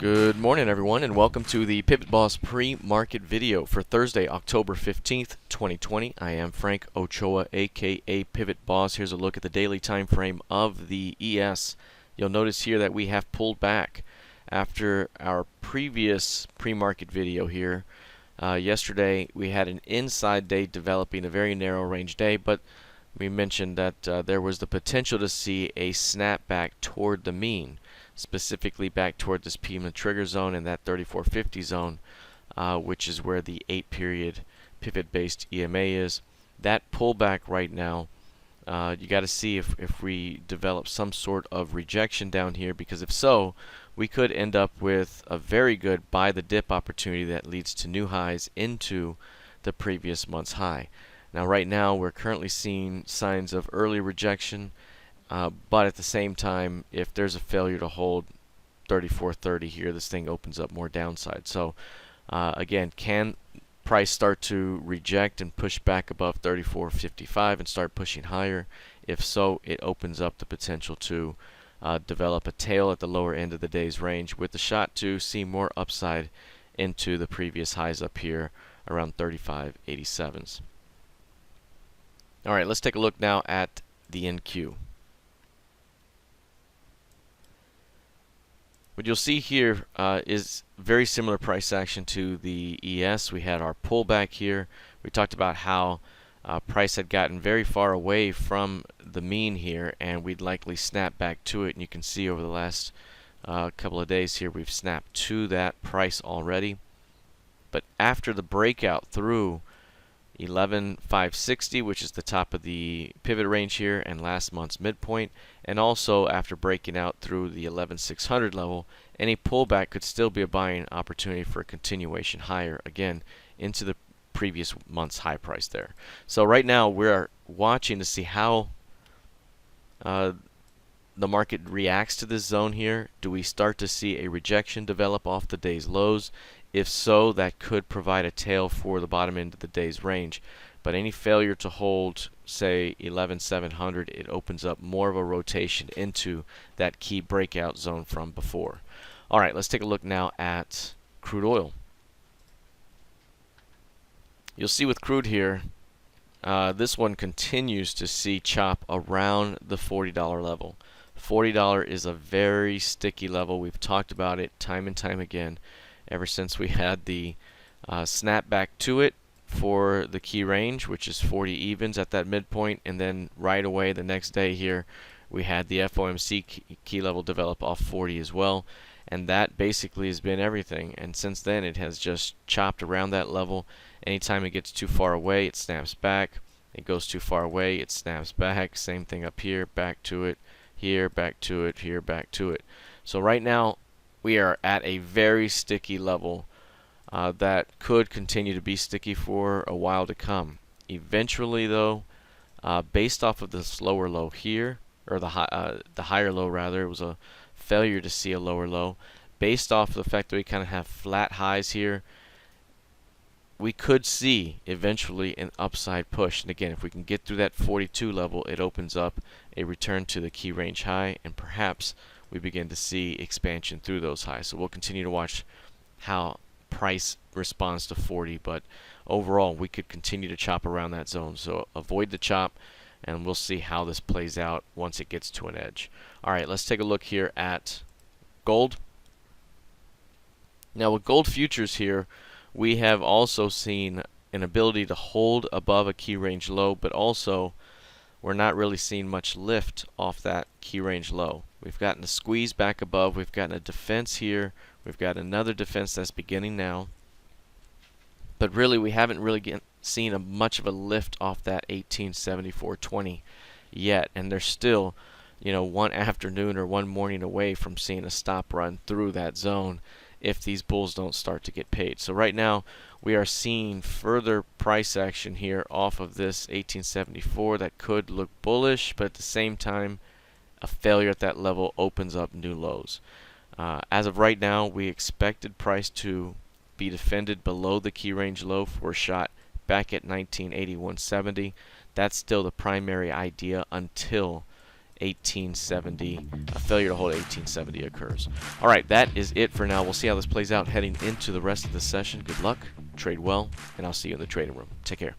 Good morning, everyone, and welcome to the Pivot Boss pre-market video for Thursday, October 15th, 2020. I am Frank Ochoa, aka Pivot Boss. Here's a look at the daily time frame of the ES. You'll notice here that we have pulled back after our previous pre-market video here. Yesterday we had an inside day developing, a very narrow range day, but we mentioned that there was the potential to see a snapback toward the mean, specifically back toward this Pima trigger zone and that 3450 zone, which is where the 8-period pivot-based EMA is. That pullback right now, you got to see if we develop some sort of rejection down here, because if so, we could end up with a very good buy the dip opportunity that leads to new highs into the previous month's high. Now right now we're currently seeing signs of early rejection, but at the same time, if there's a failure to hold 3430 here, this thing opens up more downside. So again, can price start to reject and push back above 3455 and start pushing higher? If so, it opens up the potential to develop a tail at the lower end of the day's range, with the shot to see more upside into the previous highs up here around 3587s. Alright, let's take a look now at the NQ. What you'll see here is very similar price action to the ES. We had our pullback here. We talked about how price had gotten very far away from the mean here, and we'd likely snap back to it. And you can see over the last couple of days here, we've snapped to that price already. But after the breakout through 11,560, which is the top of the pivot range here and last month's midpoint, and also after breaking out through the 11,600 level, any pullback could still be a buying opportunity for a continuation higher again into the previous month's high price there. So right now we're watching to see how the market reacts to this zone here. Do we start to see a rejection develop off the day's lows? If so, that could provide a tail for the bottom end of the day's range. But any failure to hold, say, 11,700, it opens up more of a rotation into that key breakout zone from before. Alright, let's take a look now at crude oil. You'll see with crude here, this one continues to see chop around the $40 level. $40 is a very sticky level. We've talked about it time and time again ever since we had the snap back to it for the key range, which is 40 evens at that midpoint, and then right away the next day here we had the FOMC key level develop off 40 as well, and that basically has been everything. And since then it has just chopped around that level. Anytime it gets too far away, it snaps back. It goes too far away, it snaps back. Same thing up here, back to it, here, back to it, here, back to it. So right now we are at a very sticky level that could continue to be sticky for a while to come. Eventually though, based off of this lower low here, or the higher low rather, it was a failure to see a lower low. Based off of the fact that we kind of have flat highs here, we could see eventually an upside push. And again, if we can get through that 42 level, it opens up a return to the key range high, and perhaps we begin to see expansion through those highs. So we'll continue to watch how price responds to 40, but overall we could continue to chop around that zone. So avoid the chop, and we'll see how this plays out once it gets to an edge. Alright, let's take a look here at gold. Now with gold futures here, we have also seen an ability to hold above a key range low, but also we're not really seeing much lift off that key range low. We've gotten a squeeze back above, we've gotten a defense here, we've got another defense that's beginning now, but really we haven't really seen much of a lift off that 1874.20 yet, and there's still, one afternoon or one morning away from seeing a stop run through that zone if these bulls don't start to get paid. So right now we are seeing further price action here off of this 1874 that could look bullish, but at the same time a failure at that level opens up new lows. As of right now, we expected price to be defended below the key range low for a shot back at 1981.70. That's still the primary idea until 1870, a failure to hold 1870 occurs. All right, that is it for now. We'll see how this plays out heading into the rest of the session. Good luck, trade well, and I'll see you in the trading room. Take care.